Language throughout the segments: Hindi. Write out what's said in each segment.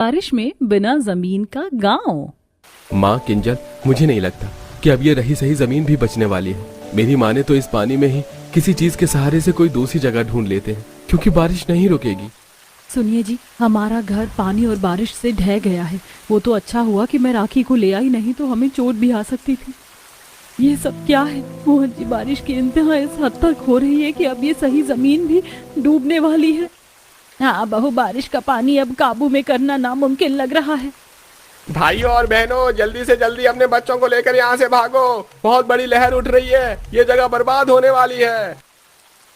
बारिश में बिना जमीन का गांव। माँ किंजल, मुझे नहीं लगता कि अब ये रही सही जमीन भी बचने वाली है। मेरी माँ ने तो इस पानी में ही किसी चीज के सहारे से कोई दूसरी जगह ढूंढ लेते हैं, क्योंकि बारिश नहीं रुकेगी। सुनिए जी, हमारा घर पानी और बारिश से ढह गया है। वो तो अच्छा हुआ कि मैं राखी को ले आई, नहीं तो हमें चोट भी आ सकती थी। ये सब क्या है मोहन जी? बारिश की इंतहा इस हद तक हो रही है कि अब ये सही जमीन भी डूबने वाली है। हाँ बहू, बारिश का पानी अब काबू में करना नामुमकिन लग रहा है। भाइयों और बहनों, जल्दी से जल्दी अपने बच्चों को लेकर यहाँ से भागो। बहुत बड़ी लहर उठ रही है, ये जगह बर्बाद होने वाली है।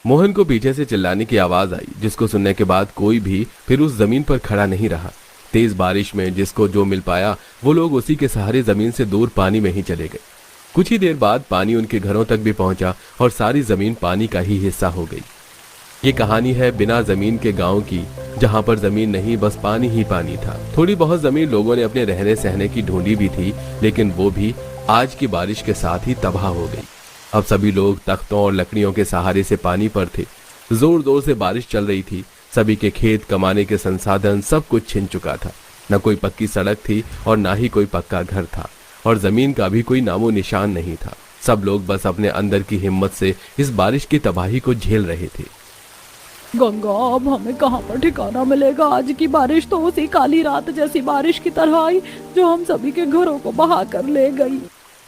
मोहन को पीछे से चिल्लाने की आवाज आई, जिसको सुनने के बाद कोई भी फिर उस जमीन पर खड़ा नहीं रहा। तेज बारिश में जिसको जो मिल पाया वो लोग उसी के सहारे जमीन से दूर पानी में ही चले गए। कुछ ही देर बाद पानी उनके घरों तक भी पहुंचा और सारी जमीन पानी का ही हिस्सा हो गई। ये कहानी है बिना जमीन के गांव की, जहां पर जमीन नहीं, बस पानी ही पानी था। थोड़ी बहुत जमीन लोगों ने अपने रहने सहने की ढूंढी भी थी, लेकिन वो भी आज की बारिश के साथ ही तबाह हो गई। अब सभी लोग तख्तों और लकड़ियों के सहारे से पानी पर थे। जोर जोर से बारिश चल रही थी। सभी के खेत, कमाने के संसाधन, सब कुछ छिन चुका था। न कोई पक्की सड़क थी और ना ही कोई पक्का घर था, और जमीन का भी कोई नामो निशान नहीं था। सब लोग बस अपने अंदर की हिम्मत से इस बारिश की तबाही को झेल रहे थे। गंगा, अब हमें कहाँ पर ठिकाना मिलेगा? आज की बारिश तो उसी काली रात जैसी बारिश की तरह आई जो हम सभी के घरों को बहा कर ले गई।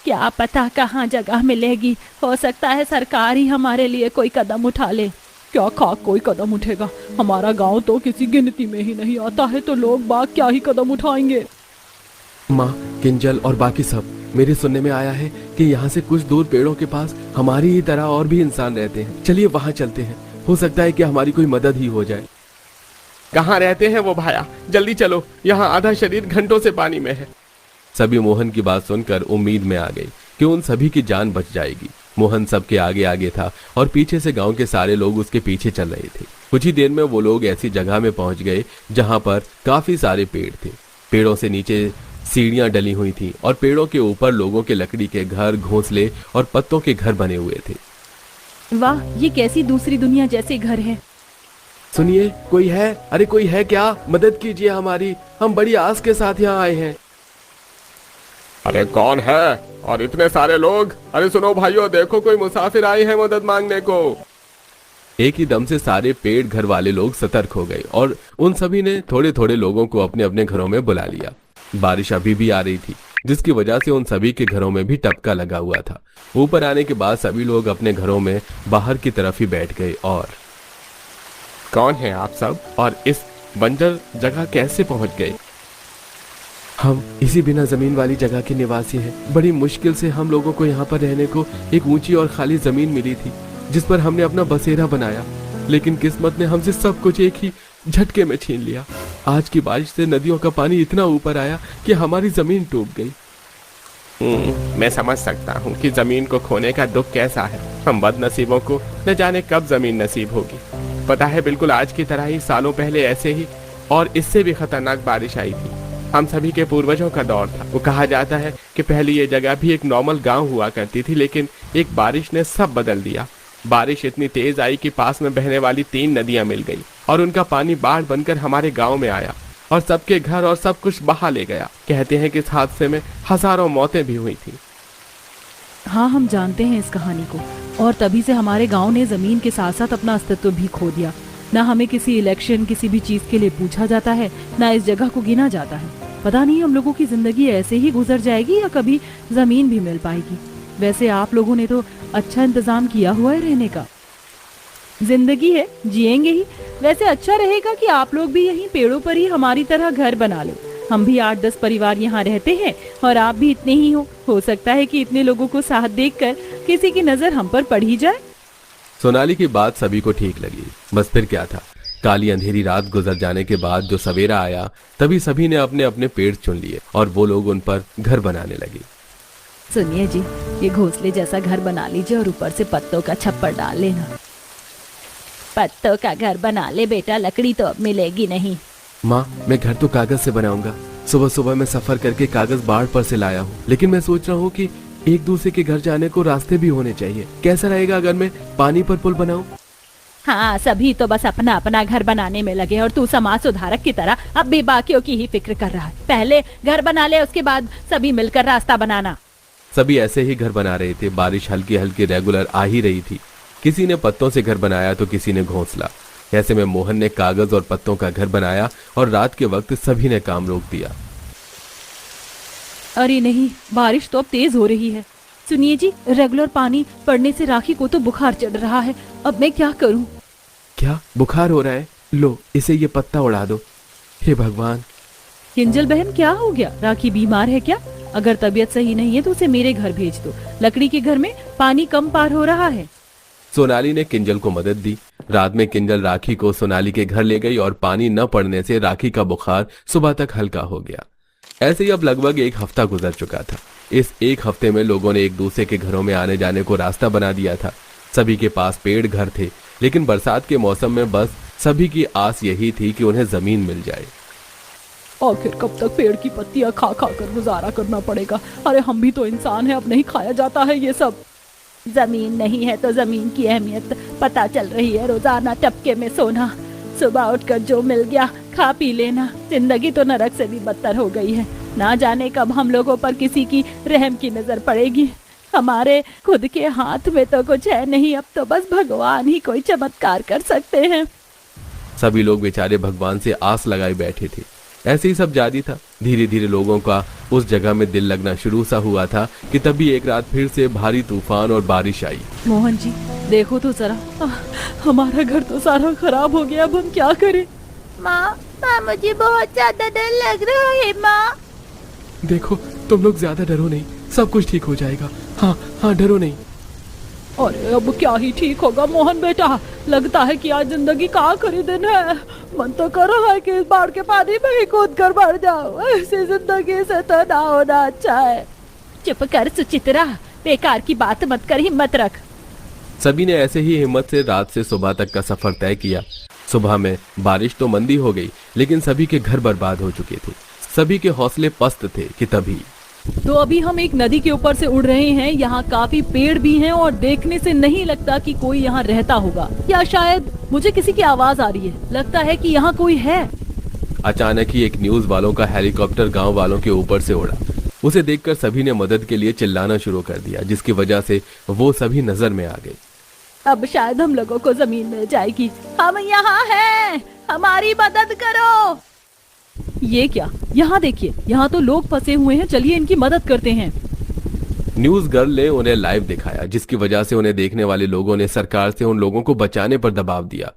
क्या पता कहाँ जगह मिलेगी? हो सकता है सरकार ही हमारे लिए कोई कदम उठा ले। क्या खाक कोई कदम उठेगा? हमारा गांव तो किसी गिनती में ही नहीं आता है, तो लोग बाग क्या ही कदम उठाएंगे। माँ, किंजल और बाकी सब, मेरे सुनने में आया है कि यहाँ से कुछ दूर पेड़ों के पास हमारी ही तरह और भी इंसान रहते हैं। चलिए वहाँ चलते हैं, हो सकता है कि हमारी कोई मदद ही हो जाए। कहाँ रहते हैं वो भाया? जल्दी चलो, यहाँ आधा शरीर घंटों से पानी में है। सभी मोहन की बात सुनकर उम्मीद में आ गई कि उन सभी की जान बच जाएगी। मोहन सबके आगे आगे था और पीछे से गांव के सारे लोग उसके पीछे चल रहे थे। कुछ ही देर में वो लोग ऐसी जगह में पहुंच गए जहां पर काफी सारे पेड़ थे। पेड़ों से नीचे सीढ़ियां डली हुई थी और पेड़ों के ऊपर लोगों के लकड़ी के घर, घोंसले और पत्तों के घर बने हुए थे। वाह, ये कैसी दूसरी दुनिया जैसे घर है। सुनिए, कोई है? अरे कोई है क्या? मदद कीजिए हमारी, हम बड़ी आस के साथ यहाँ आए हैं। अरे कौन है? और इतने सारे लोग? अरे सुनो भाइयों, देखो कोई मुसाफिर आए हैं मदद मांगने को। एक ही दम से सारे पेड़ घर वाले लोग सतर्क हो गए और उन सभी ने थोड़े थोड़े लोगों को अपने अपने घरों में बुला लिया। बारिश अभी भी आ रही थी, जिसकी वजह से उन सभी के घरों में भी टपका लगा हुआ था। ऊपर आने के बाद सभी लोग अपने घरों में बाहर की तरफ ही बैठ गए। और कौन है आप सब, और इस बंजर जगह कैसे पहुंच गए? हम इसी बिना जमीन वाली जगह के निवासी हैं। बड़ी मुश्किल से हम लोगों को यहाँ पर रहने को एक ऊंची और खाली जमीन मिली थी, जिस पर हमने अपना बसेरा बनाया। लेकिन किस्मत ने हमसे सब कुछ एक ही झटके में छीन लिया। आज की बारिश से नदियों का पानी इतना ऊपर आया कि हमारी जमीन डूब गई। मैं समझ सकता हूँ कि जमीन को खोने का दुख कैसा है। हम बदनसीबों को न जाने कब जमीन नसीब होगी। पता है, बिल्कुल आज की तरह ही सालों पहले ऐसे ही और इससे भी खतरनाक बारिश आई थी। हम सभी के पूर्वजों का दौर था। वो कहा जाता है कि पहले ये जगह भी एक नॉर्मल गांव हुआ करती थी, लेकिन एक बारिश ने सब बदल दिया। बारिश इतनी तेज आई कि पास में बहने वाली 3 नदियां मिल गई और उनका पानी बाढ़ बनकर हमारे गांव में आया और सबके घर और सब कुछ बहा ले गया। कहते हैं कि इस हादसे में हजारों मौतें भी हुई थी। हाँ, हम जानते हैं इस कहानी को, और तभी से हमारे गांव ने जमीन के साथ साथ अपना अस्तित्व भी खो दिया। ना हमें किसी इलेक्शन, किसी भी चीज के लिए पूछा जाता है, ना इस जगह को गिना जाता है। पता नहीं हम लोगों की जिंदगी ऐसे ही गुजर जाएगी या कभी जमीन भी मिल पाएगी। वैसे आप लोगों ने तो अच्छा इंतजाम किया हुआ है रहने का। जिंदगी है, जिएंगे ही। वैसे अच्छा रहेगा कि आप लोग भी यहीं पेड़ों पर ही हमारी तरह घर बना लो। हम भी 8-10 परिवार यहाँ रहते हैं और आप भी इतने ही हो सकता है कि इतने लोगों को साथ देखकर किसी की नजर हम पर पड़ ही जाए। सोनाली की बात सभी को ठीक लगी। बस फिर क्या था, काली अंधेरी रात गुजर जाने के बाद जो सवेरा आया, तभी सभी ने अपने अपने पेड़ चुन लिए और वो लोग उन पर घर बनाने लगे। सुनिए जी, ये घोंसले जैसा घर बना लीजिए और ऊपर से पत्तों का छप्पर डाल लेना। पत्तों का घर बना ले बेटा, लकड़ी तो अब मिलेगी नहीं। माँ, मैं घर तो कागज से बनाऊंगा। सुबह सुबह मैं सफर करके कागज बाढ़ पर से लाया हूँ, लेकिन मैं सोच रहा हूँ कि एक दूसरे के घर जाने को रास्ते भी होने चाहिए। कैसा रहेगा अगर मैं पानी पर पुल बनाऊं? हाँ, सभी तो बस अपना अपना घर बनाने में लगे और तू समाज सुधारक की तरह अब भी बाकियों की ही फिक्र कर रहा है। पहले घर बना ले, उसके बाद सभी मिलकर रास्ता बनाना। सभी ऐसे ही घर बना रहे थे। बारिश हल्की हल्की रेगुलर आ ही रही थी। किसी ने पत्तों से घर बनाया तो किसी ने घोंसला। ऐसे में मोहन ने कागज और पत्तों का घर बनाया और रात के वक्त सभी ने काम रोक दिया। अरे नहीं, बारिश तो अब तेज हो रही है। सुनिए जी, रेगुलर पानी पड़ने से राखी को तो बुखार चढ़ रहा है। अब मैं क्या करूं? क्या बुखार हो रहा है? लो, इसे ये पत्ता उड़ा दो। हे भगवान! किंजल बहन, क्या हो गया? राखी बीमार है क्या? अगर तबीयत सही नहीं है तो उसे मेरे घर भेज दो। लकड़ी के घर में पानी कम पार हो रहा है। सोनाली ने किंजल को मदद दी। रात में किंजल राखी को सोनाली के घर ले गई और पानी न पड़ने से राखी का बुखार सुबह तक हल्का हो गया। ऐसे ही अब लगभग एक हफ्ता गुजर चुका था। इस एक हफ्ते में लोगों ने एक दूसरे के घरों में आने जाने को रास्ता बना दिया था। सभी के पास पेड़ घर थे, लेकिन बरसात के मौसम में बस सभी की आस यही थी कि उन्हें जमीन मिल जाए। आखिर कब तक पेड़ की पत्तियां खा खा कर गुजारा करना पड़ेगा? अरे हम भी तो इंसान हैं, अब नहीं खाया जाता है ये सब। जमीन नहीं है तो जमीन की अहमियत पता चल रही है। रोजाना टपके में सोना, सुबह उठकर जो मिल गया खा पी लेना। जिंदगी तो नरक से भी बदतर हो गई है। ना जाने कब हम लोगों पर किसी की रहम की नजर पड़ेगी। हमारे खुद के हाथ में तो कुछ है नहीं, अब तो बस भगवान ही कोई चमत्कार कर सकते हैं। सभी लोग बेचारे भगवान से आस लगाए बैठे थे। ऐसे ही सब जारी था। धीरे धीरे लोगों का उस जगह में दिल लगना शुरू सा हुआ था कि तभी एक रात फिर से भारी तूफान और बारिश आई। मोहन जी, देखो तो जरा, हमारा घर तो सारा खराब हो गया। अब हम क्या करें? माँ, मुझे बहुत ज्यादा डर लग रहा है माँ। देखो, तुम लोग ज्यादा डरो नहीं, सब कुछ ठीक हो जाएगा। हाँ हाँ, डरो नहीं। अरे अब क्या ही ठीक होगा मोहन बेटा, लगता है कि आज जिंदगी का आखिरी दिन है। मन तो कर रहा है कि इस बाढ़ के पानी में ही कूद कर मर जाऊं। ऐसी जिंदगी से तो ना होना अच्छा है। चुप कर सुचित्रा, बेकार की बात मत कर, हिम्मत रख। सभी ने ऐसे ही हिम्मत से रात से सुबह तक का सफर तय किया। सुबह में बारिश तो मंदी हो गई, लेकिन सभी के घर बर्बाद हो चुके थे। सभी के हौसले पस्त थे कि तभी तो अभी हम एक नदी के ऊपर से उड़ रहे हैं। यहाँ काफी पेड़ भी हैं और देखने से नहीं लगता कि कोई यहाँ रहता होगा, या शायद मुझे किसी की आवाज आ रही है। लगता है कि यहाँ कोई है। अचानक ही एक न्यूज वालों का हेलीकॉप्टर गांव वालों के ऊपर से उड़ा। उसे देखकर सभी ने मदद के लिए चिल्लाना शुरू कर दिया, जिसकी वजह से वो सभी नजर में आ गए। अब शायद हम लोगों को जमीन मिल जाएगी। हम यहाँ हैं, हमारी मदद करो। ये क्या? यहाँ देखिए, यहाँ तो लोग फंसे हुए हैं। चलिए इनकी मदद करते हैं। न्यूज गर्ल ने उन्हें लाइव दिखाया, जिसकी वजह से उन्हें देखने वाले लोगों ने सरकार से उन लोगों को बचाने पर दबाव दिया।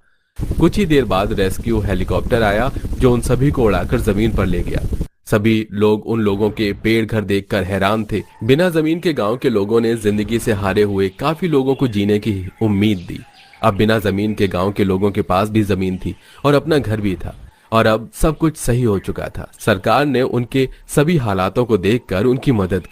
कुछ ही देर बाद रेस्क्यू हेलीकॉप्टर आया, जो उन सभी को उड़ाकर जमीन पर ले गया। सभी लोग उन लोगों के पेड़ घर देखकर हैरान थे। बिना जमीन के गांव के लोगों ने जिंदगी से हारे हुए काफी लोगों को जीने की उम्मीद दी। अब बिना जमीन के गांव के लोगों के पास भी जमीन थी और अपना घर भी था, और अब सब कुछ सही हो चुका था। सरकार ने उनके सभी हालातों को देखकर उनकी मदद की।